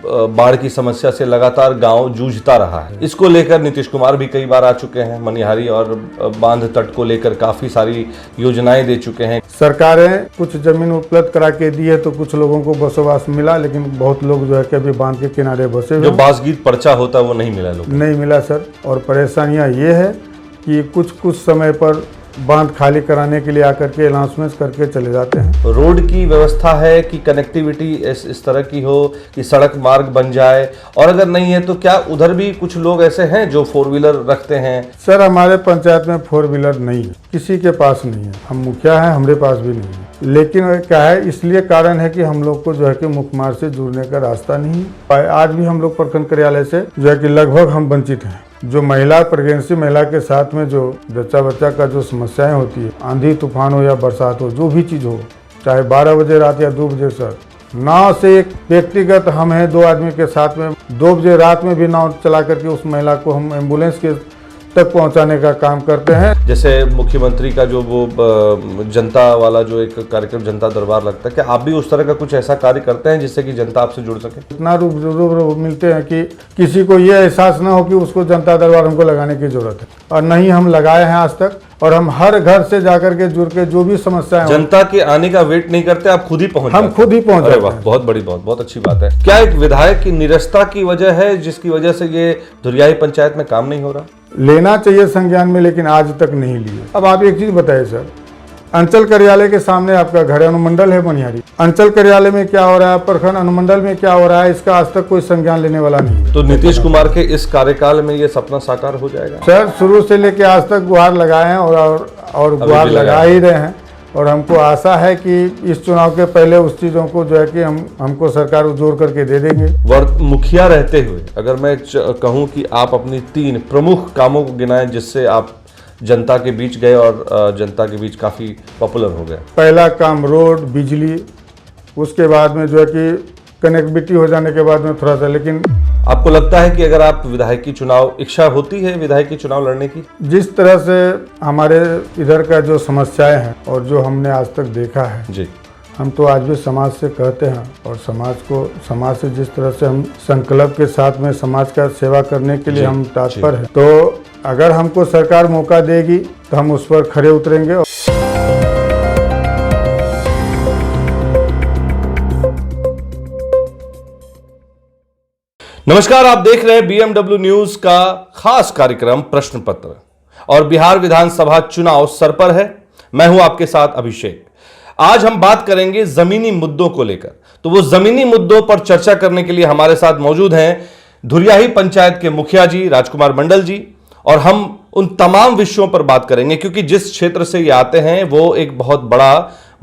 बाढ़ की समस्या से लगातार गांव जूझता रहा है। इसको लेकर नीतीश कुमार भी कई बार आ चुके हैं, मनिहारी और बांध तट को लेकर काफी सारी योजनाएं दे चुके हैं। सरकारें कुछ जमीन उपलब्ध करा के दी है तो कुछ लोगों को बसोबास मिला, लेकिन बहुत लोग जो है कि अभी बांध के किनारे बसे हुए। जो बासगीत पर्चा होता है वो नहीं मिला लोगों को। नहीं मिला सर। और परेशानियां ये है कि कुछ समय पर बांध खाली कराने के लिए आकर के अनाउंसमेंट करके चले जाते हैं। रोड की व्यवस्था है कि कनेक्टिविटी इस तरह की हो कि सड़क मार्ग बन जाए, और अगर नहीं है तो क्या उधर भी कुछ लोग ऐसे हैं जो 4 व्हीलर रखते हैं? सर हमारे पंचायत में 4 व्हीलर नहीं है, किसी के पास नहीं है। हम मुखिया हैं, हमारे पास भी नहीं है। लेकिन क्या है, इसलिए कारण है कि हम लोग को जो है कि मुख्य मार्ग से जुड़ने का रास्ता नहीं है। आज भी हम लोग प्रखंड कार्यालय से जो है कि लगभग हम वंचित हैं। जो महिला, प्रेगनेंसी महिला के साथ में जो बच्चा का जो समस्याएं होती है, आंधी तूफान हो या बरसात हो, जो भी चीज़ हो, चाहे 12 बजे रात या 2 बजे सर, नाव से एक व्यक्तिगत हम हैं 2 आदमी के साथ में 2 बजे रात में भी नाव चला करके उस महिला को हम एम्बुलेंस के तक पहुंचाने का काम करते हैं। जैसे मुख्यमंत्री का जो वो जनता वाला जो एक कार्यक्रम जनता दरबार लगता है, क्या आप भी उस तरह का कुछ ऐसा कार्य करते हैं जिससे कि जनता आपसे जुड़ सके? इतना रूप मिलते हैं कि किसी को ये एहसास ना हो कि उसको जनता दरबार हमको लगाने की जरूरत है, और नहीं हम लगाए हैं आज तक। और हम हर घर से जाकर के जुड़ के जो भी समस्याएं, जनता के आने का वेट नहीं करते, आप खुद ही पहुंच हम खुद ही पहुंच जाते हैं। बहुत बड़ी बहुत अच्छी बात है। क्या एक विधायक की निरस्ता की वजह है जिसकी वजह से ये धुरियाही पंचायत में काम नहीं हो रहा? लेना चाहिए संज्ञान में, लेकिन आज तक नहीं लिए। अब आप एक चीज बताइए सर, अंचल कार्यालय के सामने आपका घर है, अनुमंडल है मनिहारी, अंचल कार्यालय में क्या हो रहा है, प्रखंड अनुमंडल में क्या हो रहा है, इसका आज तक कोई संज्ञान लेने वाला नहीं। तो नीतीश कुमार के इस कार्यकाल में ये सपना साकार हो जाएगा? सर शुरू से लेके आज तक गुहार लगाए हैं और गुहार लगा ही रहे हैं, और हमको आशा है कि इस चुनाव के पहले उस चीज़ों को जो है कि हमको सरकार जोड़ करके दे देंगे। मुखिया रहते हुए अगर मैं कहूं कि आप अपनी 3 प्रमुख कामों को गिनाएं जिससे आप जनता के बीच गए और जनता के बीच काफ़ी पॉपुलर हो गए। पहला काम रोड, बिजली, उसके बाद में जो है कि कनेक्टिविटी हो जाने के बाद में थोड़ा सा। लेकिन आपको लगता है कि अगर आप विधायकी चुनाव, इच्छा होती है विधायकी चुनाव लड़ने की? जिस तरह से हमारे इधर का जो समस्याएं हैं और जो हमने आज तक देखा है जी, हम तो आज भी समाज से कहते हैं, और समाज से जिस तरह से हम संकल्प के साथ में समाज का सेवा करने के लिए हम तत्पर हैं, तो अगर हमको सरकार मौका देगी तो हम उस पर खड़े उतरेंगे। नमस्कार, आप देख रहे हैं BMW न्यूज का खास कार्यक्रम प्रश्न पत्र, और बिहार विधानसभा चुनाव सर पर है। मैं हूं आपके साथ अभिषेक। आज हम बात करेंगे जमीनी मुद्दों को लेकर। तो वो जमीनी मुद्दों पर चर्चा करने के लिए हमारे साथ मौजूद हैं धुरियाही पंचायत के मुखिया जी राजकुमार मंडल जी, और हम उन तमाम विषयों पर बात करेंगे क्योंकि जिस क्षेत्र से ये आते हैं वो एक बहुत बड़ा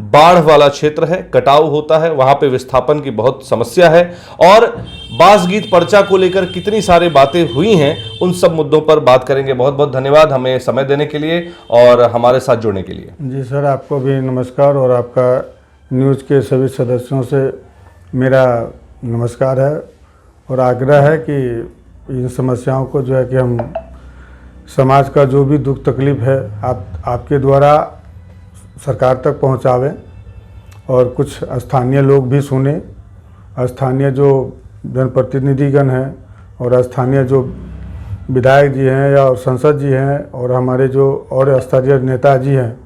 बाढ़ वाला क्षेत्र है, कटाव होता है, वहां पे विस्थापन की बहुत समस्या है, और बासगीत पर्चा को लेकर कितनी सारी बातें हुई हैं, उन सब मुद्दों पर बात करेंगे। बहुत बहुत धन्यवाद हमें समय देने के लिए और हमारे साथ जुड़ने के लिए। जी सर, आपको भी नमस्कार, और आपका न्यूज़ के सभी सदस्यों से मेरा नमस्कार है, और आग्रह है कि इन समस्याओं को जो है कि हम समाज का जो भी दुख तकलीफ है आपके द्वारा सरकार तक पहुंचावें, और कुछ स्थानीय लोग भी सुने, स्थानीय जो जनप्रतिनिधिगण हैं और स्थानीय जो विधायक जी हैं या संसद जी हैं और हमारे जो और स्तरीय नेता जी हैं,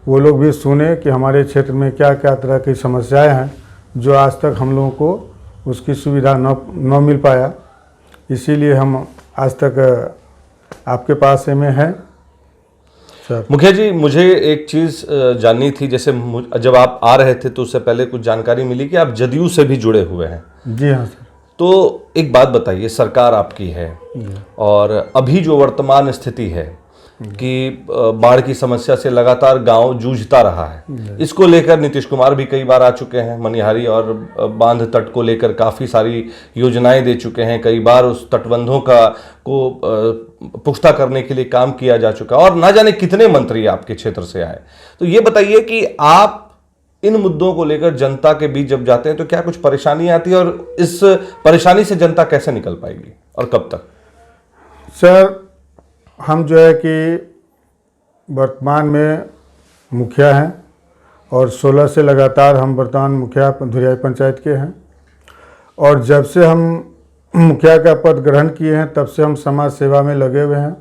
वो लोग भी सुने कि हमारे क्षेत्र में क्या क्या तरह की समस्याएं हैं जो आज तक हम लोगों को उसकी सुविधा न मिल पाया। इसीलिए हम आज तक आपके पास में हैं। मुखिया जी, मुझे एक चीज़ जाननी थी, जैसे जब आप आ रहे थे तो उससे पहले कुछ जानकारी मिली कि आप जदयू से भी जुड़े हुए हैं। जी हाँ सर। तो एक बात बताइए, सरकार आपकी है और अभी जो वर्तमान स्थिति है कि बाढ़ की समस्या से लगातार गांव जूझता रहा है, इसको लेकर नीतीश कुमार भी कई बार आ चुके हैं, मनिहारी और बांध तट को लेकर काफ़ी सारी योजनाएं दे चुके हैं, कई बार उस तटबंधों को पुख्ता करने के लिए काम किया जा चुका, और ना जाने कितने मंत्री आपके क्षेत्र से आए। तो ये बताइए कि आप इन मुद्दों को लेकर जनता के बीच जब जाते हैं तो क्या कुछ परेशानी आती है, और इस परेशानी से जनता कैसे निकल पाएगी और कब तक? सर, हम जो है कि वर्तमान में मुखिया हैं और 16 से लगातार हम वर्तमान मुखिया धुरियाही पंचायत के हैं, और जब से हम मुखिया का पद ग्रहण किए हैं तब से हम समाज सेवा में लगे हुए हैं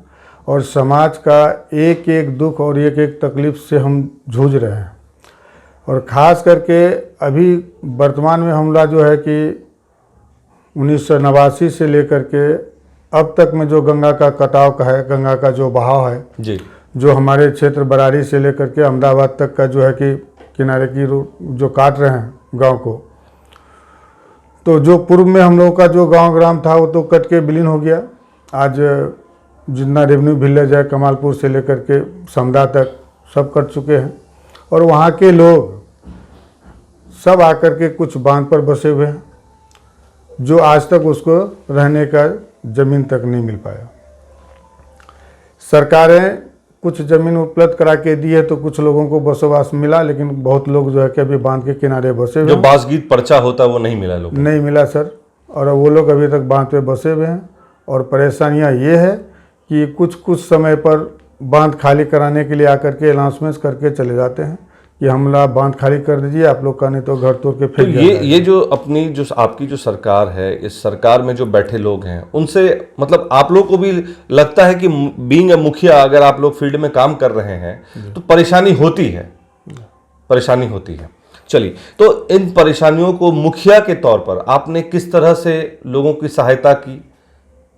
और समाज का एक एक दुख और एक एक तकलीफ से हम जूझ रहे हैं। और ख़ास करके अभी वर्तमान में हमला जो है कि 1989 से लेकर के अब तक में जो गंगा का कटाव का है, गंगा का जो बहाव है जी, जो हमारे क्षेत्र बरारी से लेकर के अहमदाबाद तक का जो है कि किनारे की जो काट रहे हैं गांव को, तो जो पूर्व में हम लोगों का जो गांव ग्राम था वो तो कट के विलीन हो गया। आज जितना रेवेन्यू विलेज है कमालपुर से लेकर के समदा तक सब कट चुके हैं और वहाँ के लोग सब आकर के कुछ बांध पर बसे हुए हैं जो आज तक उसको रहने का ज़मीन तक नहीं मिल पाया। सरकारें कुछ ज़मीन उपलब्ध करा के दी है तो कुछ लोगों को बसोबास मिला, लेकिन बहुत लोग जो है कि अभी बांध के किनारे बसे हुए जो बासगीत पर्चा होता है वो नहीं मिला लोगों को। नहीं मिला सर, और वो लोग अभी तक बांध पे बसे हुए हैं। और परेशानियां ये है कि कुछ कुछ समय पर बांध खाली कराने के लिए आकर के अनाउंसमेंट करके चले जाते हैं कि हमला बांध खाली कर दीजिए आप लोग का, नहीं तो घर तोड़ के तो फेंक ये जो अपनी जो आपकी जो सरकार है, इस सरकार में जो बैठे लोग हैं उनसे मतलब आप लोग को भी लगता है कि बीइंग अ मुखिया अगर आप लोग फील्ड में काम कर रहे हैं तो परेशानी होती है, परेशानी होती है। चलिए, तो इन परेशानियों को मुखिया के तौर पर आपने किस तरह से लोगों की सहायता की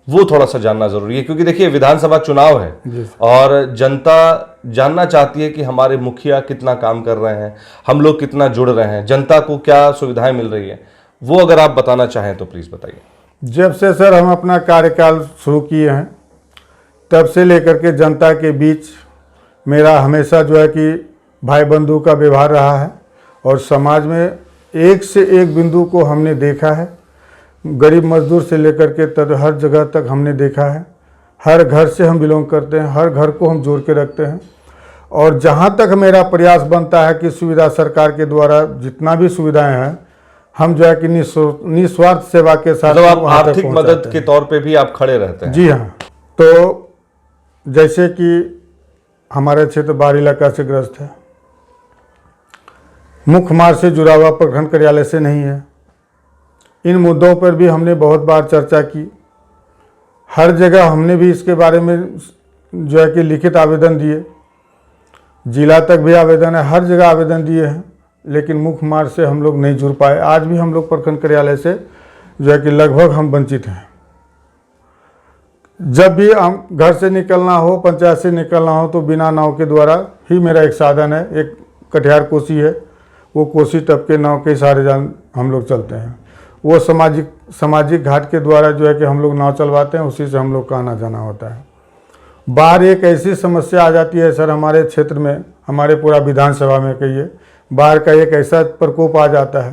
वो थोड़ा सा जानना जरूरी है, क्योंकि देखिए विधानसभा चुनाव है और जनता जानना चाहती है कि हमारे मुखिया कितना काम कर रहे हैं, हम लोग कितना जुड़ रहे हैं, जनता को क्या सुविधाएं मिल रही है, वो अगर आप बताना चाहें तो प्लीज बताइए। जब से सर हम अपना कार्यकाल शुरू किए हैं तब से लेकर के जनता के बीच मेरा हमेशा जो है कि भाई बंधु का व्यवहार रहा है और समाज में एक से एक बिंदु को हमने देखा है। गरीब मजदूर से लेकर के हर जगह तक हमने देखा है। हर घर से हम बिलोंग करते हैं, हर घर को हम जोड़ के रखते हैं और जहाँ तक मेरा प्रयास बनता है कि सुविधा सरकार के द्वारा जितना भी सुविधाएं हैं हम जो है कि निस्वार्थ सेवा के साथ मतलब आप आर्थिक मदद के तौर पे भी आप खड़े रहते हैं। जी हाँ, तो जैसे कि हमारे क्षेत्र बाढ़ इलाका से ग्रस्त है, मुख्य मार्ग से जुड़ा हुआ प्रखंड कार्यालय से नहीं है। इन मुद्दों पर भी हमने बहुत बार चर्चा की, हर जगह हमने भी इसके बारे में जो है कि लिखित आवेदन दिए, जिला तक भी आवेदन है, हर जगह आवेदन दिए हैं, लेकिन मुख्य मार्ग से हम लोग नहीं जुड़ पाए। आज भी हम लोग प्रखंड कार्यालय से जो है कि लगभग हम वंचित हैं। जब भी हम घर से निकलना हो, पंचायत से निकलना हो तो बिना नाव के द्वारा ही मेरा एक साधन है, एक कटिहार कोसी है, वो कोसी टप के नाव के सहारे हम लोग चलते हैं। वो सामाजिक घाट के द्वारा जो है कि हम लोग नाव चलवाते हैं, उसी से हम लोग का आना जाना होता है। बाढ़ एक ऐसी समस्या आ जाती है सर हमारे क्षेत्र में, हमारे पूरा विधानसभा में कहिए, बाढ़ का एक ऐसा प्रकोप आ जाता है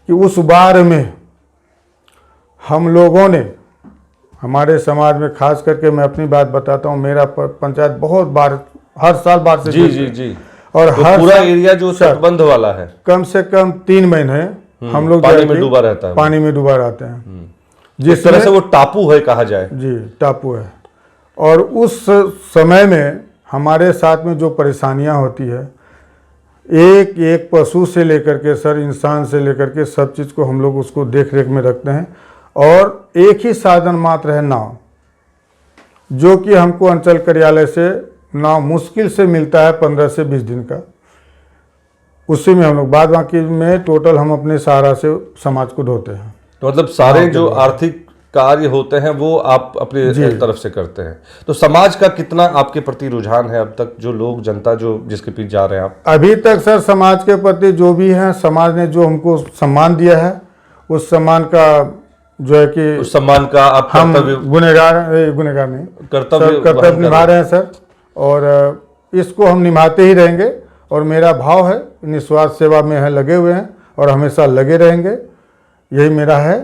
कि उस बाढ़ में हम लोगों ने, हमारे समाज में खास करके मैं अपनी बात बताता हूँ, मेरा पंचायत बहुत बार हर साल बाढ़ से जी और तो हर पूरा एरिया जो तटबंध वाला है कम से कम 3 महीने हम लोग पानी में डूबा रहता है, पानी में डूबा रहते हैं, जिस तरह से वो टापू है कहा जाए। जी टापू है। और उस समय में हमारे साथ में जो परेशानियां होती है, एक एक पशु से लेकर के सर इंसान से लेकर के सब चीज़ को हम लोग उसको देख रेख में रखते हैं और एक ही साधन मात्र है नाव, जो कि हमको अंचल कार्यालय से नाव मुश्किल से मिलता है 15 से 20 दिन का। उसी में हम लोग बाद बाकी में टोटल हम अपने सहारा से समाज को ढोते हैं। तो मतलब सारे जो आर्थिक कार्य होते हैं वो आप अपने तरफ से करते हैं। तो समाज का कितना आपके प्रति रुझान है अब तक, जो लोग जनता जो जिसके पीछे जा रहे हैं आप? अभी तक सर समाज के प्रति जो भी है, समाज ने जो हमको सम्मान दिया है उस सम्मान का जो है कि उस सम्मान का आप हम गुनहगार नहीं कर्तव्य निभा रहे हैं सर, और इसको हम निभाते ही रहेंगे। और मेरा भाव है निस्वार्थ सेवा में है, लगे हुए हैं और हमेशा लगे रहेंगे, यही मेरा है।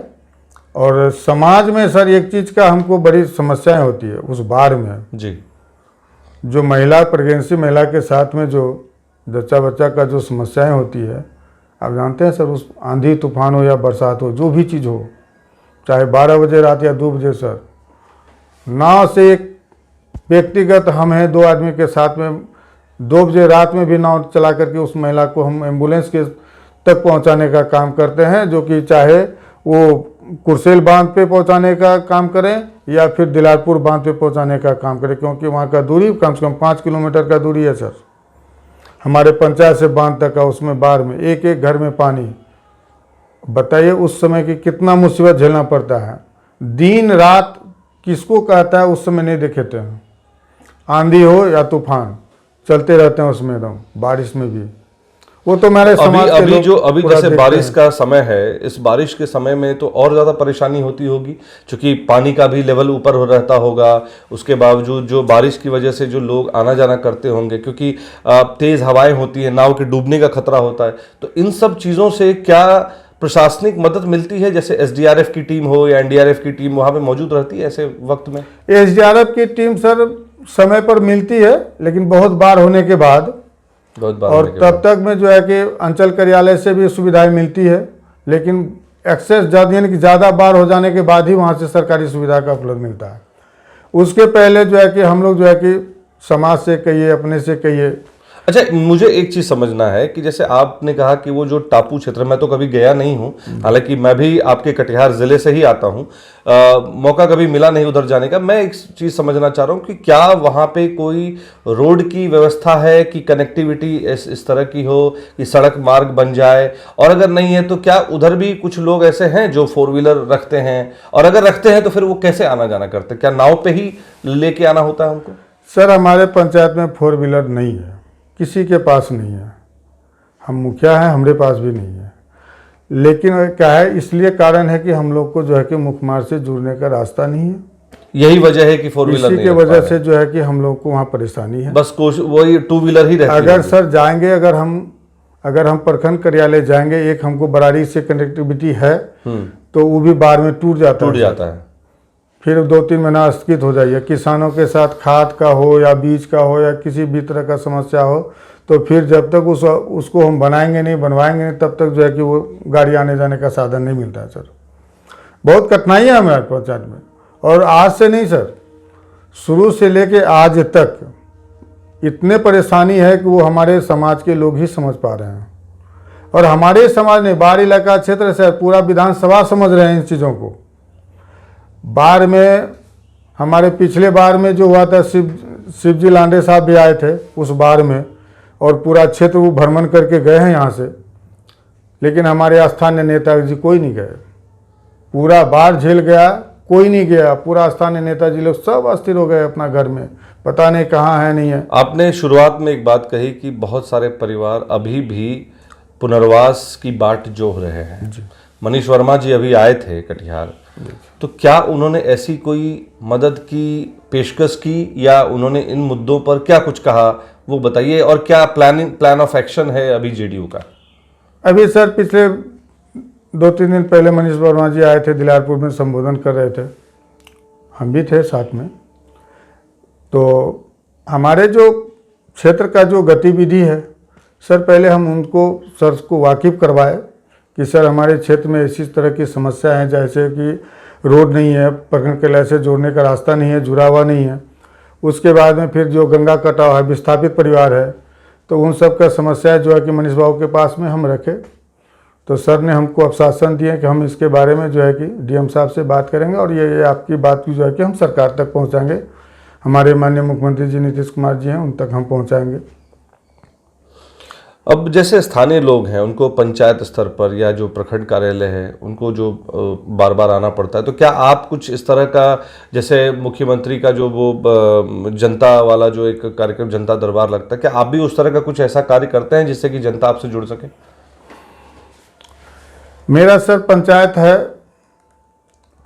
और समाज में सर एक चीज़ का हमको बड़ी समस्याएं होती है उस बाढ़ में जी, जो महिला प्रेगनेंसी महिला के साथ में जो जच्चा बच्चा का जो समस्याएं होती है, आप जानते हैं सर, उस आंधी तूफान हो या बरसात हो, जो भी चीज़ हो, चाहे 12 बजे रात या 2 बजे सर, नाव से एक व्यक्तिगत हम हैं 2 आदमी के साथ में 2 बजे रात में भी नाव चला करके उस महिला को हम एम्बुलेंस के तक पहुंचाने का काम करते हैं, जो कि चाहे वो कुरसेल बांध पे पहुंचाने का काम करें या फिर दिलारपुर बांध पे पहुंचाने का काम करें, क्योंकि वहाँ का दूरी कम से कम 5 किलोमीटर का दूरी है सर हमारे पंचायत से बांध तक का। उसमें बाढ़ में एक एक घर में पानी, बताइए उस समय की कितना मुसीबत झेलना पड़ता है। दिन रात किसको कहता है उस समय नहीं देखेते हैं, आंधी हो या तूफान चलते रहते हैं उसमें एकदम, बारिश में भी। वो तो मेरे समाज के लोग अभी पूरा जैसे देखते बारिश हैं। का समय है, इस बारिश के समय में तो और ज़्यादा परेशानी होती होगी, क्योंकि पानी का भी लेवल ऊपर हो रहता होगा। उसके बावजूद जो बारिश की वजह से जो लोग आना जाना करते होंगे, क्योंकि तेज़ हवाएं होती हैं, नाव के डूबने का खतरा होता है। तो इन सब चीज़ों से क्या प्रशासनिक मदद मिलती है? जैसे एसडीआरएफ की टीम हो या एनडीआरएफ की टीम वहाँ पे मौजूद रहती है ऐसे वक्त में? एसडीआरएफ की टीम सर समय पर मिलती है, लेकिन बहुत बार होने के बाद, बहुत बार और होने के तब बाद। तक में जो है कि अंचल कार्यालय से भी सुविधाएं मिलती है, लेकिन एक्सेस ज़्यादा यानी कि ज़्यादा बार हो जाने के बाद ही वहाँ से सरकारी सुविधा का उपलब्ध मिलता है। उसके पहले जो है कि हम लोग जो है कि समाज से कहिए, अपने से कहिए। अच्छा, मुझे एक चीज समझना है कि जैसे आपने कहा कि वो जो टापू क्षेत्र, मैं तो कभी गया नहीं हूँ, हालांकि मैं भी आपके कटिहार जिले से ही आता हूँ, मौका कभी मिला नहीं उधर जाने का। मैं एक चीज समझना चाह रहा हूँ कि क्या वहाँ पे कोई रोड की व्यवस्था है कि कनेक्टिविटी इस तरह की हो कि सड़क मार्ग बन जाए, और अगर नहीं है तो क्या उधर भी कुछ लोग ऐसे हैं जो 4 व्हीलर रखते हैं, और अगर रखते हैं तो फिर वो कैसे आना जाना करते हैं? क्या नाव पे ही लेके आना होता है उनको? सर हमारे पंचायत में 4 व्हीलर नहीं है, किसी के पास नहीं है। हम मुखिया हैं, हमारे पास भी नहीं है। लेकिन क्या है, इसलिए कारण है कि हम लोग को जो है कि मुख्य मार्ग से जुड़ने का रास्ता नहीं है। यही वजह है कि 4 व्हीलर इसी नहीं के रख पा वजह रहे से जो है कि हम लोग को वहाँ परेशानी है। बस वही 2 व्हीलर ही रहती अगर है। सर जाएंगे, अगर हम प्रखंड कार्यालय जाएंगे, एक हमको बरारी से कनेक्टिविटी है तो वो भी बाढ़ में टूट जाता है। फिर 2-3 महीना स्थगित हो जाइए। किसानों के साथ खाद का हो या बीज का हो या किसी भी तरह का समस्या हो, तो फिर जब तक उसको हम बनवाएंगे नहीं, तब तक जो है कि वो गाड़ी आने जाने का साधन नहीं मिलता है सर। बहुत कठिनाइयाँ हमारे पंचायत में, और आज से नहीं सर, शुरू से लेके आज तक इतने परेशानी है कि वो हमारे समाज के लोग ही समझ पा रहे हैं। और हमारे समाज ने, बाढ़ इलाका क्षेत्र से पूरा विधानसभा समझ रहे हैं इन चीज़ों को। बाढ़ में हमारे पिछले बार में जो हुआ था, शिवजी लांडे साहब भी आए थे उस बाढ़ में, और पूरा क्षेत्र वो भ्रमण करके गए हैं यहाँ से, लेकिन हमारे स्थानीय नेताजी कोई नहीं गए। पूरा बाढ़ झेल गया, कोई नहीं गया। पूरा स्थानीय नेताजी लोग सब अस्थिर हो गए अपना घर में, पता नहीं कहाँ है नहीं है। आपने शुरुआत में एक बात कही कि बहुत सारे परिवार अभी भी पुनर्वास की बाट जोह रहे हैं। मनीष वर्मा जी अभी आए थे कटिहार, तो क्या उन्होंने ऐसी कोई मदद की पेशकश की, या उन्होंने इन मुद्दों पर क्या कुछ कहा वो बताइए, और क्या प्लान ऑफ एक्शन है अभी जेडीयू का? अभी सर पिछले 2-3 दिन पहले मनीष वर्मा जी आए थे, दिलारपुर में संबोधन कर रहे थे, हम भी थे साथ में। तो हमारे जो क्षेत्र का जो गतिविधि है सर, पहले हम सर को वाकिफ करवाए कि सर हमारे क्षेत्र में इसी तरह की समस्या है, जैसे कि रोड नहीं है, प्रखंड कार्यालय से जोड़ने का रास्ता नहीं है, जुड़ा हुआ नहीं है। उसके बाद में फिर जो गंगा कटाव है, विस्थापित परिवार है, तो उन सब का समस्या जो है कि मनीष बाबू के पास में हम रखे। तो सर ने हमको आश्वासन दिए कि हम इसके बारे में जो है कि डीएम साहब से बात करेंगे, और ये आपकी बात की जो है कि हम सरकार तक पहुंचाएंगे। हमारे माननीय मुख्यमंत्री जी नीतीश कुमार जी हैं, उन तक हम पहुंचाएंगे। अब जैसे स्थानीय लोग हैं, उनको पंचायत स्तर पर या जो प्रखंड कार्यालय है उनको जो बार बार आना पड़ता है, तो क्या आप कुछ इस तरह का, जैसे मुख्यमंत्री का जो वो जनता वाला जो एक कार्यक्रम जनता दरबार लगता है, क्या आप भी उस तरह का कुछ ऐसा कार्य करते हैं जिससे कि जनता आपसे जुड़ सके? मेरा सर पंचायत है,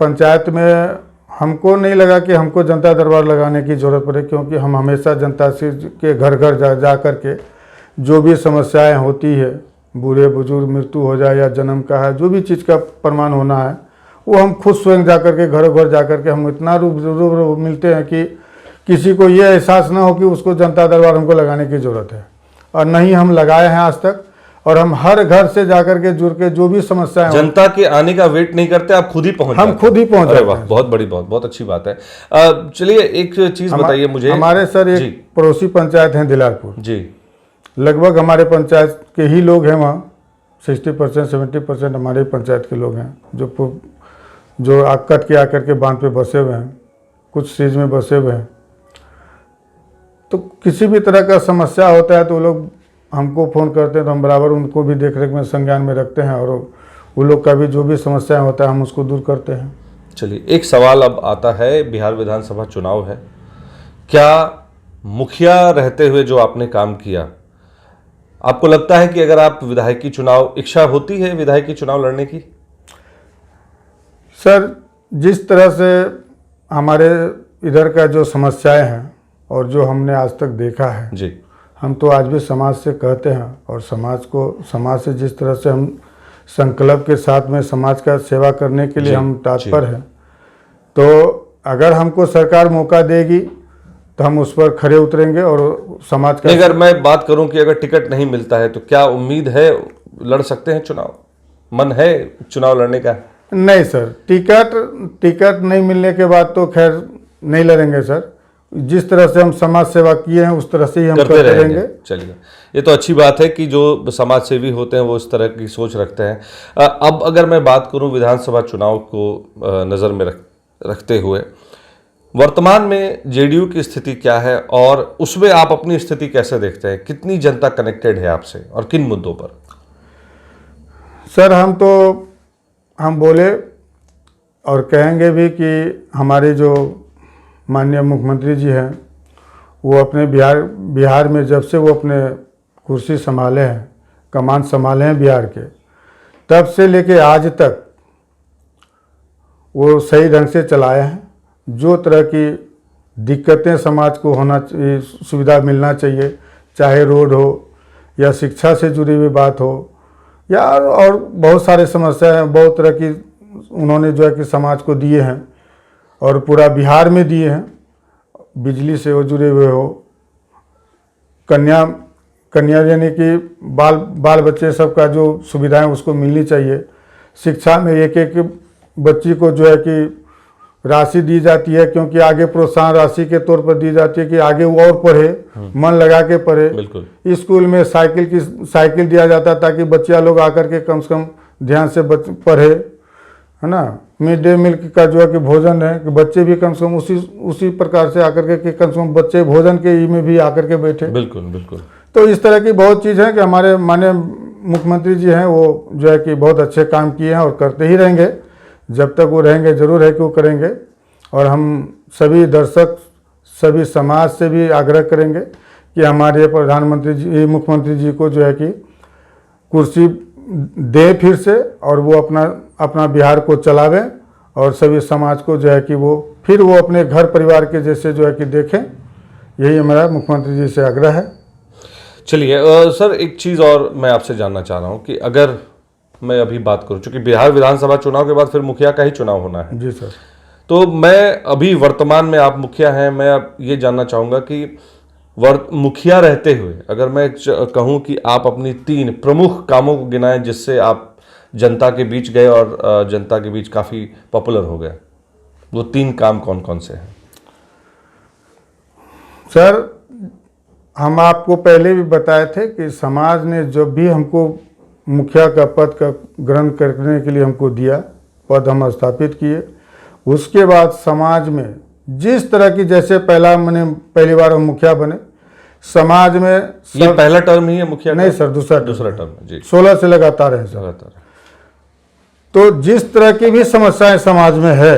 पंचायत में हमको नहीं लगा कि हमको जनता दरबार लगाने की ज़रूरत पड़े, क्योंकि हम हमेशा जनता से के घर घर जा कर के जो भी समस्याएं होती है, बूढ़े बुजुर्ग मृत्यु हो जाए या जन्म का है, जो भी चीज़ का प्रमाण होना है, वो हम खुद स्वयं जा कर के घरों घर जा कर के हम इतना रूप मिलते हैं कि किसी को ये एहसास ना हो कि उसको जनता दरबार हमको लगाने की ज़रूरत है। और नहीं हम लगाए हैं आज तक, और हम हर घर से जाकर के जुड़ के जो भी समस्याएं, जनता के आने का वेट नहीं करते, आप खुद ही पहुंच हम खुद ही पहुंच जाते हैं। बहुत बड़ी बहुत अच्छी बात है। चलिए एक चीज बताइए मुझे। हमारे सर एक पड़ोसी पंचायत हैं दिलारपुर जी, लगभग हमारे पंचायत के ही लोग हैं वहाँ, 60% 70% हमारे पंचायत के लोग हैं, जो जो कट के आकर के बांध पे बसे हुए हैं, कुछ सीज में बसे हुए हैं। तो किसी भी तरह का समस्या होता है तो वो लोग हमको फ़ोन करते हैं, तो हम बराबर उनको भी देख रेख में संज्ञान में रखते हैं, और वो लोग का भी जो भी समस्या होता है हम उसको दूर करते हैं। चलिए, एक सवाल अब आता है, बिहार विधानसभा चुनाव है, क्या मुखिया रहते हुए जो आपने काम किया, आपको लगता है कि अगर आप विधायकी चुनाव, इच्छा होती है विधायकी चुनाव लड़ने की? सर, जिस तरह से हमारे इधर का जो समस्याएं हैं और जो हमने आज तक देखा है जी, हम तो आज भी समाज से कहते हैं, और समाज से जिस तरह से हम संकल्प के साथ में समाज का सेवा करने के लिए हम तत्पर हैं, तो अगर हमको सरकार मौका देगी तो हम उस पर खरे उतरेंगे और समाज का। अगर मैं बात करूं कि अगर टिकट नहीं मिलता है तो क्या उम्मीद है लड़ सकते हैं चुनाव? मन है चुनाव लड़ने का? नहीं सर, टिकट नहीं मिलने के बाद तो खैर नहीं लड़ेंगे सर। जिस तरह से हम समाज सेवा किए हैं उस तरह से ही हम करते रहेंगे। चलिए, ये तो अच्छी बात है कि जो समाज सेवी होते हैं वो इस तरह की सोच रखते हैं। अब अगर मैं बात करूं विधानसभा चुनाव को नज़र में रखते हुए, वर्तमान में जेडीयू की स्थिति क्या है और उसमें आप अपनी स्थिति कैसे देखते हैं? कितनी जनता कनेक्टेड है आपसे और किन मुद्दों पर? सर, हम बोले और कहेंगे भी कि हमारे जो माननीय मुख्यमंत्री जी हैं, वो अपने बिहार में जब से वो अपने कुर्सी संभाले हैं, कमान संभाले हैं बिहार के, तब से लेके आज तक वो सही ढंग से चलाए हैं। जो तरह की दिक्कतें समाज को होना चाहिए, सुविधा मिलना चाहिए, चाहे रोड हो या शिक्षा से जुड़ी हुई बात हो या और बहुत सारे समस्याएं, बहुत तरह की उन्होंने जो है कि समाज को दिए हैं और पूरा बिहार में दिए हैं। बिजली से वो जुड़े हुए हो, कन्या यानी कि बाल बच्चे सबका जो सुविधाएं उसको मिलनी चाहिए। शिक्षा में एक एक बच्ची को जो है कि राशि दी जाती है, क्योंकि आगे प्रोत्साहन राशि के तौर पर दी जाती है कि आगे वो और पढ़े, मन लगा के पढ़े। बिल्कुल। स्कूल में साइकिल दिया जाता है ताकि बच्चियां लोग आकर के कम से कम ध्यान से पढ़े, है ना। मिड डे मील का जो है कि भोजन है कि बच्चे भी कम से कम उसी प्रकार से आकर के कम से कम बच्चे भोजन के में भी आकर के बैठे। बिल्कुल बिल्कुल। तो इस तरह की बहुत चीज़ है कि हमारे माननीय मुख्यमंत्री जी हैं, वो जो है कि बहुत अच्छे काम किए हैं और करते ही रहेंगे। जब तक वो रहेंगे जरूर है कि वो करेंगे। और हम सभी दर्शक, सभी समाज से भी आग्रह करेंगे कि हमारे प्रधानमंत्री जी, मुख्यमंत्री जी को जो है कि कुर्सी दे फिर से, और वो अपना बिहार को चलावें और सभी समाज को जो है कि वो अपने घर परिवार के जैसे जो है कि देखें। यही हमारा मुख्यमंत्री जी से आग्रह है। चलिए सर, एक चीज़ और मैं आपसे जानना चाह रहा हूँ कि अगर मैं अभी बात करूँ, चूँकि बिहार विधानसभा चुनाव के बाद फिर मुखिया का ही चुनाव होना है। जी सर। तो मैं अभी वर्तमान में, आप मुखिया हैं, मैं अब ये जानना चाहूँगा कि मुखिया रहते हुए अगर मैं कहूँ कि आप अपनी 3 प्रमुख कामों को गिनाएं जिससे आप जनता के बीच गए और जनता के बीच काफ़ी पॉपुलर हो गए, वो 3 काम कौन कौन से हैं? सर, हम आपको पहले भी बताए थे कि समाज ने जब भी हमको मुखिया का पद का ग्रहण करने के लिए हमको दिया, पद हम स्थापित किए, उसके बाद समाज में जिस तरह की, जैसे पहली बार हम मुखिया बने, समाज में ये पहला टर्म ही है मुखिया? नहीं सर, दूसरा टर्म जी। 16 से लगातार है सर। लगातार। तो जिस तरह की भी समस्याएं समाज में है,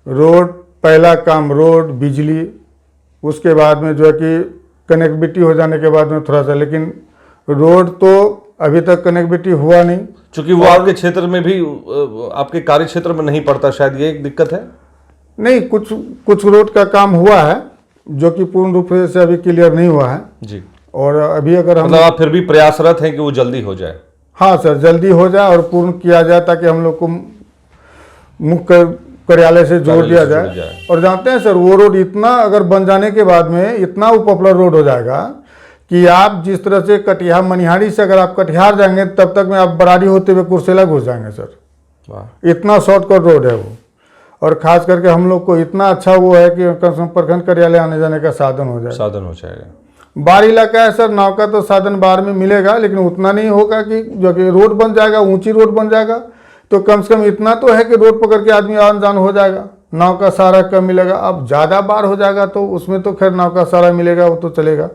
रोड, पहला काम रोड, बिजली, उसके बाद में जो है कि कनेक्टिविटी हो जाने के बाद में थोड़ा सा, लेकिन रोड तो अभी तक कनेक्टिविटी हुआ नहीं, क्योंकि वो आपके क्षेत्र में भी, आपके कार्य क्षेत्र में नहीं पड़ता, शायद ये एक दिक्कत है। नहीं, कुछ रोड का काम हुआ है जो कि पूर्ण रूप से अभी क्लियर नहीं हुआ है जी। और अभी अगर हम, मतलब आप फिर भी प्रयासरत हैं कि वो जल्दी हो जाए? हाँ सर, जल्दी हो जाए और पूर्ण किया जाए ताकि हम लोग को मुख्य कार्यालय से जोड़ दिया जाए। और जानते हैं सर, वो रोड इतना अगर बन जाने के बाद में इतना वो पॉपुलर रोड हो जाएगा कि आप जिस तरह से कटिहार, मनिहारी से अगर आप कटिहार जाएंगे तब तक में आप बरारी होते हुए कुर्सेला घुस जाएंगे सर। वाह। इतना शॉर्टकट रोड है वो। और खास करके हम लोग को इतना अच्छा वो है कि कम से कम प्रखंड कार्यालय आने जाने का साधन हो जाएगा। बाहर इलाका है सर, नाव का तो साधन बाहर में मिलेगा, लेकिन उतना नहीं होगा कि जो कि रोड बन जाएगा, ऊंची रोड बन जाएगा, तो कम से कम इतना तो है कि रोड पकड़ के आदमी आन जान हो जाएगा, नाव का सहारा कम मिलेगा। अब ज़्यादा बार हो जाएगा तो उसमें तो खैर नाव का सहारा मिलेगा, वो तो चलेगा।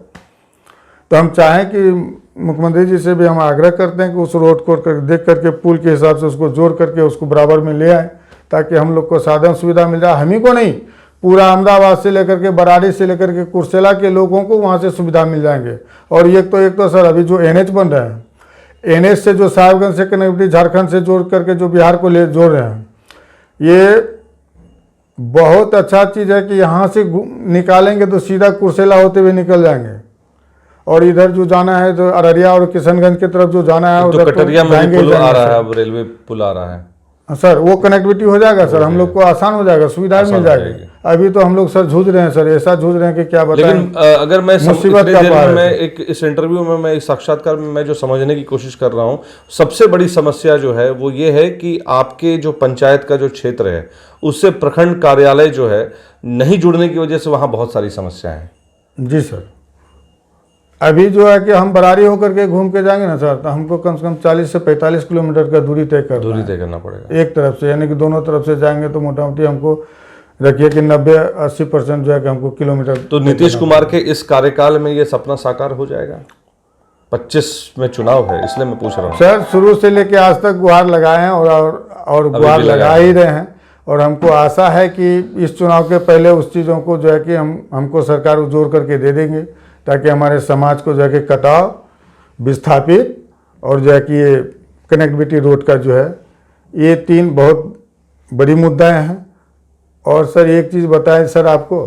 तो हम चाहें कि मुख्यमंत्री जी से भी हम आग्रह करते हैं कि उस रोड को देख करके पुल के हिसाब से उसको जोड़ करके उसको बराबर में ले आए, ताकि हम लोग को साधन सुविधा मिल जाए। हम ही को नहीं, पूरा अहमदाबाद से लेकर के बराड़ी से लेकर के कुर्सेला के लोगों को वहाँ से सुविधा मिल जाएंगे। और एक तो सर अभी जो NH बन रहे हैं, NH से जो साहिबगंज से कनेक्टिविटी झारखंड से जोड़ करके जो बिहार को ले जोड़ रहे हैं, ये बहुत अच्छा चीज़ है कि यहाँ से निकालेंगे तो सीधा कुर्सेला होते हुए निकल जाएंगे। और इधर जो जाना है तो अररिया और किशनगंज की तरफ जो जाना है तो कटरिया में पुल आ रहा है, अब रेलवे पुल आ रहा है सर, वो कनेक्टिविटी हो जाएगा सर, हम लोग को आसान हो जाएगा, सुविधा मिल जाएगी। अभी तो हम लोग सर जूझ रहे हैं सर, ऐसा जूझ रहे हैं कि क्या बताएं। लेकिन अगर मैं मुसीबत इतनी देर में मैं एक इस इंटरव्यू में मैं इस साक्षात्कार में मैं जो समझने की कोशिश कर रहा हूँ, सबसे बड़ी समस्या जो है वो ये है कि आपके जो पंचायत का जो क्षेत्र है उससे प्रखंड कार्यालय जो है नहीं जुड़ने की वजह से वहाँ बहुत सारी समस्याएं हैं। जी सर, अभी जो है कि हम बरारी होकर के घूम के जाएंगे ना सर, तो हमको कम से कम 40 से 45 किलोमीटर का दूरी तय करना पड़ेगा एक तरफ से, यानी कि दोनों तरफ से जाएंगे तो मोटा मोटी हमको रखिए कि 90-80% जो है कि हमको किलोमीटर। तो नीतीश कुमार के इस कार्यकाल में ये सपना साकार हो जाएगा? 25 में चुनाव है इसलिए मैं पूछ रहा हूँ सर। शुरू से लेके आज तक गुहार लगाए हैं और गुहार लगा ही रहे हैं, और हमको आशा है कि इस चुनाव के पहले उस चीज़ों को जो है कि हमको सरकार जोड़ करके दे देंगे, ताकि हमारे समाज को जो है कि कटाव विस्थापित और जो है कि ये कनेक्टिविटी रोड का जो है, ये 3 बहुत बड़ी मुद्दाएं हैं। और सर एक चीज़ बताएं सर आपको,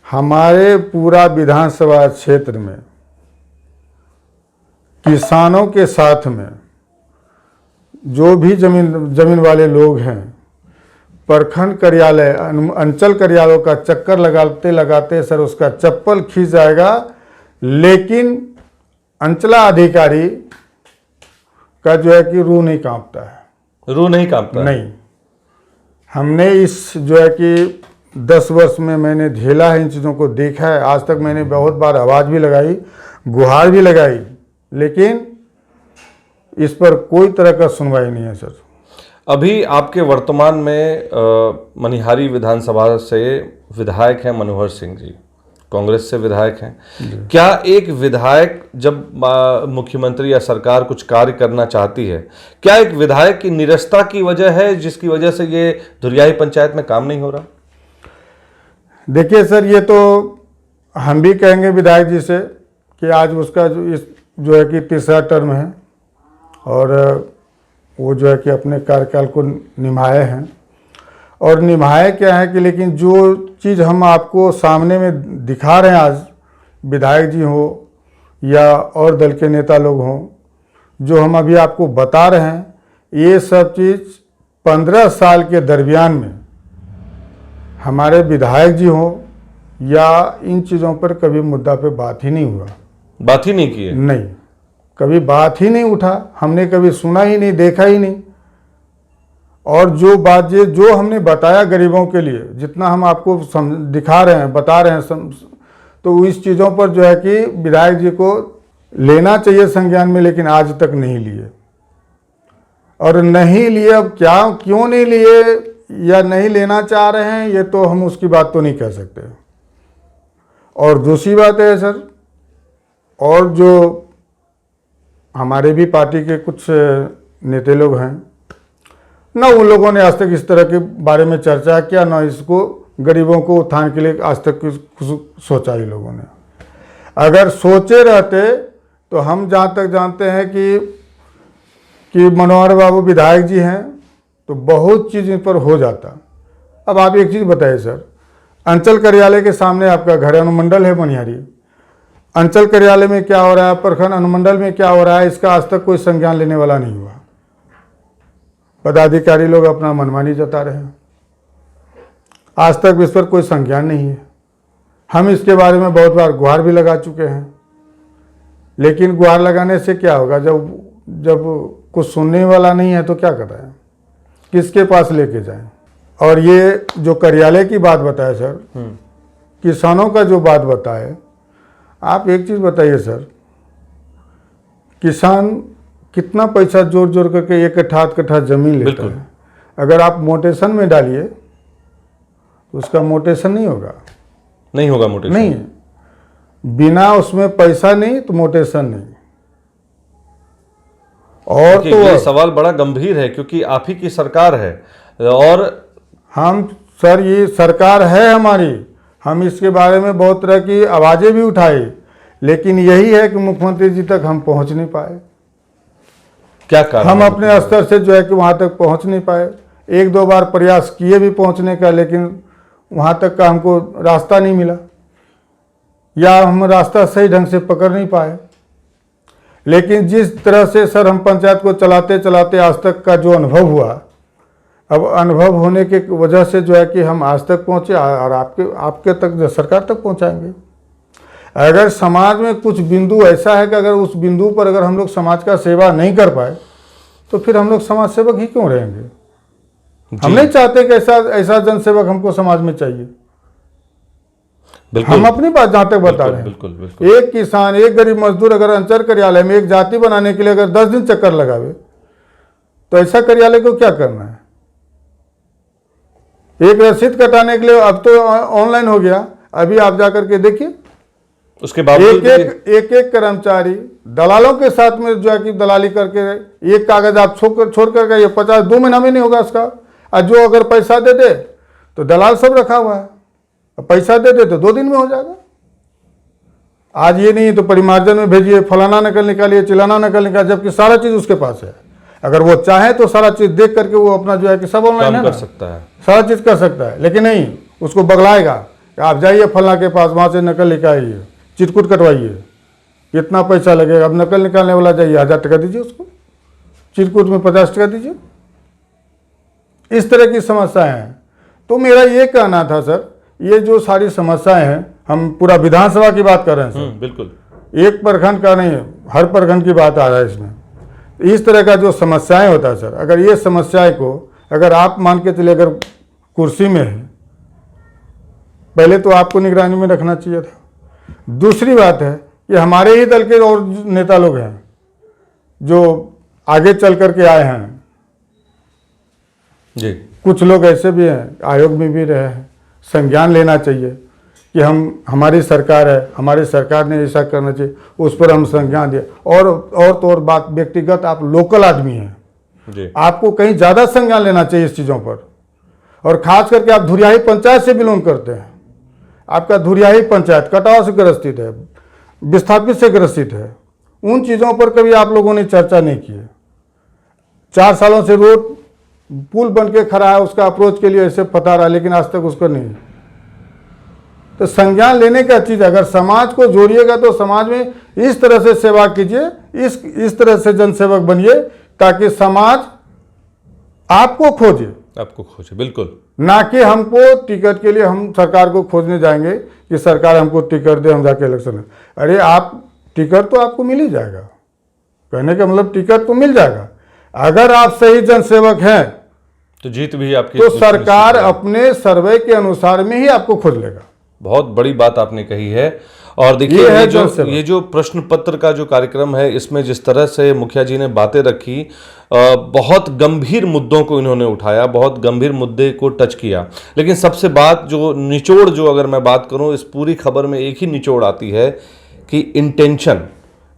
हमारे पूरा विधानसभा क्षेत्र में किसानों के साथ में जो भी जमीन वाले लोग हैं, प्रखंड कार्यालय अंचल कार्यालयों का चक्कर लगाते लगाते सर उसका चप्पल खींच जाएगा, लेकिन अंचला अधिकारी का जो है कि रूह नहीं कांपता है। रूह नहीं कांपता? नहीं। हमने इस जो है कि 10 वर्ष में मैंने झेला है, इन चीज़ों को देखा है। आज तक मैंने बहुत बार आवाज़ भी लगाई, गुहार भी लगाई, लेकिन इस पर कोई तरह का सुनवाई नहीं है सर। अभी आपके वर्तमान में मनिहारी विधानसभा से विधायक हैं मनोहर सिंह जी, कांग्रेस से विधायक हैं। क्या एक विधायक जब मुख्यमंत्री या सरकार कुछ कार्य करना चाहती है, क्या एक विधायक की निरस्ता की वजह है जिसकी वजह से ये धुरियाही पंचायत में काम नहीं हो रहा? देखिए सर, ये तो हम भी कहेंगे विधायक जी से कि आज उसका जो है कि 3रा टर्म है, और वो जो है कि अपने कार्यकाल को निभाए हैं। और निभाए क्या है कि, लेकिन जो चीज़ हम आपको सामने में दिखा रहे हैं आज, विधायक जी हो या और दल के नेता लोग हों, जो हम अभी आपको बता रहे हैं, ये सब चीज़ 15 साल के दरमियान में हमारे विधायक जी हों या इन चीज़ों पर कभी मुद्दा पे बात ही नहीं हुआ। बात ही नहीं की है? नहीं, कभी बात ही नहीं उठा, हमने कभी सुना ही नहीं, देखा ही नहीं। और जो बात ये जो हमने बताया गरीबों के लिए, जितना हम आपको दिखा रहे हैं, बता रहे हैं, तो इस चीज़ों पर जो है कि विधायक जी को लेना चाहिए संज्ञान में, लेकिन आज तक नहीं लिए। और नहीं लिए, अब क्या क्यों नहीं लिए या नहीं लेना चाह रहे हैं, ये तो हम उसकी बात तो नहीं कह सकते। और दूसरी बात है सर, और जो हमारे भी पार्टी के कुछ नेता लोग हैं ना, उन लोगों ने आज तक इस तरह के बारे में चर्चा किया, ना इसको गरीबों को उत्थान के लिए आज तक सोचा ही लोगों ने। अगर सोचे रहते तो हम जहाँ तक जानते हैं कि मनोहर बाबू विधायक जी हैं, तो बहुत चीज़ इन पर हो जाता। अब आप एक चीज़ बताइए सर, अंचल कार्यालय के सामने आपका घर है, अनुमंडल है मनिहारी, अंचल कार्यालय में क्या हो रहा है, प्रखंड अनुमंडल में क्या हो रहा है, इसका आज तक कोई संज्ञान लेने वाला नहीं हुआ। पदाधिकारी लोग अपना मनमानी जता रहे हैं, आज तक इस पर कोई संज्ञान नहीं है। हम इसके बारे में बहुत बार गुहार भी लगा चुके हैं, लेकिन गुहार लगाने से क्या होगा, जब कुछ सुनने वाला नहीं है तो क्या कर रहे हैं, किसके पास लेके जाएं। और ये जो कार्यालय की बात बताए सर, किसानों का जो बात बताए, आप एक चीज़ बताइए सर, किसान कितना पैसा जोड़ जोड़ करके एक कट्ठा जमीन लेता बिल्कुल। है। अगर आप मोटेशन में डालिए तो उसका मोटेशन नहीं होगा। नहीं होगा मोटेशन। नहीं, बिना उसमें पैसा नहीं तो मोटेशन नहीं। और देखिए, तो ये सवाल बड़ा गंभीर है क्योंकि आप ही की सरकार है और हम सर, ये सरकार है हमारी, हम इसके बारे में बहुत तरह की आवाज़ें भी उठाई, लेकिन यही है कि मुख्यमंत्री जी तक हम पहुंच नहीं पाए। क्या कारण हम है? अपने स्तर से जो है कि वहाँ तक पहुँच नहीं पाए। एक दो बार प्रयास किए भी पहुँचने का, लेकिन वहाँ तक का हमको रास्ता नहीं मिला, या हम रास्ता सही ढंग से पकड़ नहीं पाए। लेकिन जिस तरह से सर हम पंचायत को चलाते चलाते आज तक का जो अनुभव हुआ, अब अनुभव होने के वजह से जो है कि हम आज तक पहुँचे और आपके तक सरकार तक पहुँचाएंगे। अगर समाज में कुछ बिंदु ऐसा है कि अगर उस बिंदु पर अगर हम लोग समाज का सेवा नहीं कर पाए तो फिर हम लोग समाज सेवक ही क्यों रहेंगे? हम नहीं चाहते कि ऐसा जनसेवक हमको समाज में चाहिए। बिल्कुल, हम अपनी बात जहाँ तक बता रहे हैं। बिल्कुल, बिल्कुल। एक किसान, एक गरीब मजदूर अगर अंचल कार्यालय में एक जाति बनाने के लिए अगर 10 दिन चक्कर लगावे तो ऐसा कार्यालय को क्या करना है? एक रसीद कटाने के लिए अब तो ऑनलाइन हो गया, अभी आप जाकर के देखिए, उसके बावजूद एक कर्मचारी दलालों के साथ में जो है कि दलाली करके एक कागज आप छोड़ करके ये 2 महीना में नहीं होगा उसका। और जो अगर पैसा दे दे तो दलाल सब रखा हुआ है, पैसा दे दे तो 2 दिन में हो जाएगा। आज ये नहीं तो परिमार्जन में भेजिए, फलाना नकल निकालिए, चिलाना नकल निकालिए, जबकि सारा चीज उसके पास है। अगर वो चाहे तो सारा चीज देख करके वो अपना जो है कि सब ऑनलाइन है कर ना, सकता है, सारा चीज कर सकता है। लेकिन नहीं, उसको बगलाएगा कि आप जाइए फलाना के पास, वहां से नकल निकालिए, चिटकुट कटवाइए, इतना पैसा लगेगा। अब नकल निकालने वाला जाइए 1000 टका दीजिए उसको, चिटकुट में 50 टका दीजिए। इस तरह की समस्याएं हैं। तो मेरा ये कहना था सर, ये जो सारी समस्याएं हैं, हम पूरा विधानसभा की बात कर रहे हैं सर, बिल्कुल, एक प्रखंड का नहीं, हर प्रखंड की बात आ रहा है इसमें। इस तरह का जो समस्याएं होता है सर, अगर ये समस्याएं को अगर आप मान के चलिए, अगर कुर्सी में है, पहले तो आपको निगरानी में रखना चाहिए था। दूसरी बात है कि हमारे ही दल के और नेता लोग हैं जो आगे चल करके आए हैं, जी, कुछ लोग ऐसे भी हैं, आयोग में भी रहे हैं। संज्ञान लेना चाहिए कि हमारी सरकार है, हमारी सरकार ने ऐसा करना चाहिए, उस पर हम संज्ञान दिए। और बात व्यक्तिगत, आप लोकल आदमी हैं जी, आपको कहीं ज़्यादा संज्ञान लेना चाहिए इस चीज़ों पर। और खास करके आप धुरियाही पंचायत से बिलोंग करते हैं, आपका धुरियाही पंचायत कटाव से ग्रसित है, विस्थापित से ग्रसित है, उन चीज़ों पर कभी आप लोगों ने चर्चा नहीं की है। 4 सालों से रोड पुल बन के खड़ा है, उसका अप्रोच के लिए ऐसे पता रहा, लेकिन आज तक उसको नहीं। तो संज्ञान लेने का चीज़, अगर समाज को जोड़िएगा तो समाज में इस तरह से सेवा कीजिए, इस तरह से जनसेवक बनिए ताकि समाज आपको खोजे, बिल्कुल, ना कि हमको टिकट के लिए हम सरकार को खोजने जाएंगे कि सरकार हमको टिकट दे, हम जाके इलेक्शन में। अरे आप टिकट तो आपको मिल ही जाएगा, कहने का मतलब टिकट तो मिल जाएगा। अगर आप सही जनसेवक हैं तो जीत भी आपकी, तो सरकार अपने सर्वे के अनुसार में ही आपको खोज लेगा। बहुत बड़ी बात आपने कही है। और देखिए, ये जो प्रश्न पत्र का जो कार्यक्रम है, इसमें जिस तरह से मुखिया जी ने बातें रखी, बहुत गंभीर मुद्दों को इन्होंने उठाया, बहुत गंभीर मुद्दे को टच किया। लेकिन सबसे बात जो निचोड़, जो अगर मैं बात करूं, इस पूरी खबर में एक ही निचोड़ आती है कि इंटेंशन,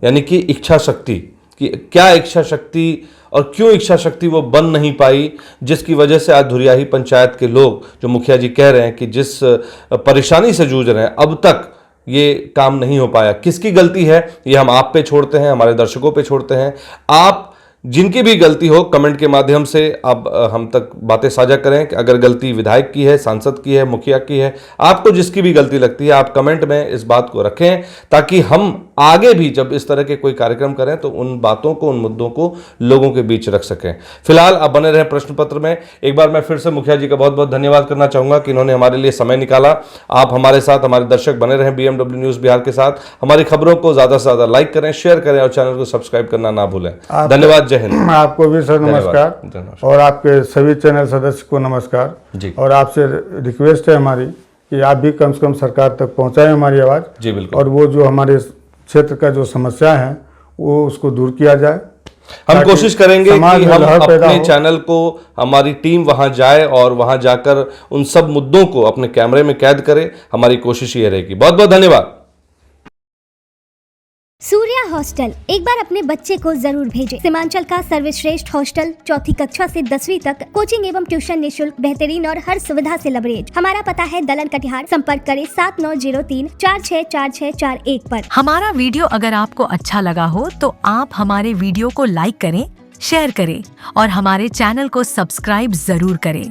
यानी कि इच्छा शक्ति, कि क्या इच्छा शक्ति और क्यों इच्छा शक्ति वो बन नहीं पाई, जिसकी वजह से आज धुरियाही पंचायत के लोग, जो मुखिया जी कह रहे हैं कि जिस परेशानी से जूझ रहे हैं, अब तक ये काम नहीं हो पाया। किसकी गलती है ये हम आप पे छोड़ते हैं, हमारे दर्शकों पे छोड़ते हैं। आप जिनकी भी गलती हो, कमेंट के माध्यम से आप हम तक बातें साझा करें कि अगर गलती विधायक की है, सांसद की है, मुखिया की है, आपको जिसकी भी गलती लगती है, आप कमेंट में इस बात को रखें, ताकि हम आगे भी जब इस तरह के कोई कार्यक्रम करें तो उन बातों को, उन मुद्दों को लोगों के बीच रख सकें। फिलहाल आप बने रहें प्रश्न पत्र में। एक बार मैं फिर से मुखिया जी का बहुत बहुत धन्यवाद करना चाहूंगा कि इन्होंने हमारे लिए समय निकाला। आप हमारे साथ, हमारे दर्शक बने रहें BMW न्यूज़ बिहार के साथ। हमारी खबरों को ज़्यादा से ज़्यादा लाइक करें, शेयर करें और चैनल को सब्सक्राइब करना ना भूलें। धन्यवाद, जय हिंद। आपको भी सर नमस्कार, और आपके सभी चैनल सदस्य को नमस्कार जी। और आपसे रिक्वेस्ट है हमारी कि आप भी कम से कम सरकार तक पहुंचाएं हमारी आवाज़ जी, बिल्कुल। और वो जो हमारे क्षेत्र का जो समस्या है वो उसको दूर किया जाए। हम ताकि कोशिश करेंगे समाज कि में हम लहर पैदा अपने हो। चैनल को, हमारी टीम वहां जाए और वहां जाकर उन सब मुद्दों को अपने कैमरे में कैद करे। हमारी कोशिश ये रहेगी। बहुत बहुत धन्यवाद। सूर्या हॉस्टल, एक बार अपने बच्चे को जरूर भेजें। सीमांचल का सर्वश्रेष्ठ हॉस्टल, 4ठी कक्षा से 10वीं तक, कोचिंग एवं ट्यूशन निःशुल्क, बेहतरीन और हर सुविधा से लबरेज। हमारा पता है दलन कटिहार। संपर्क करें 7903 464641 पर। हमारा वीडियो अगर आपको अच्छा लगा हो तो आप हमारे वीडियो को लाइक करें, शेयर करें और हमारे चैनल को सब्सक्राइब जरूर करें।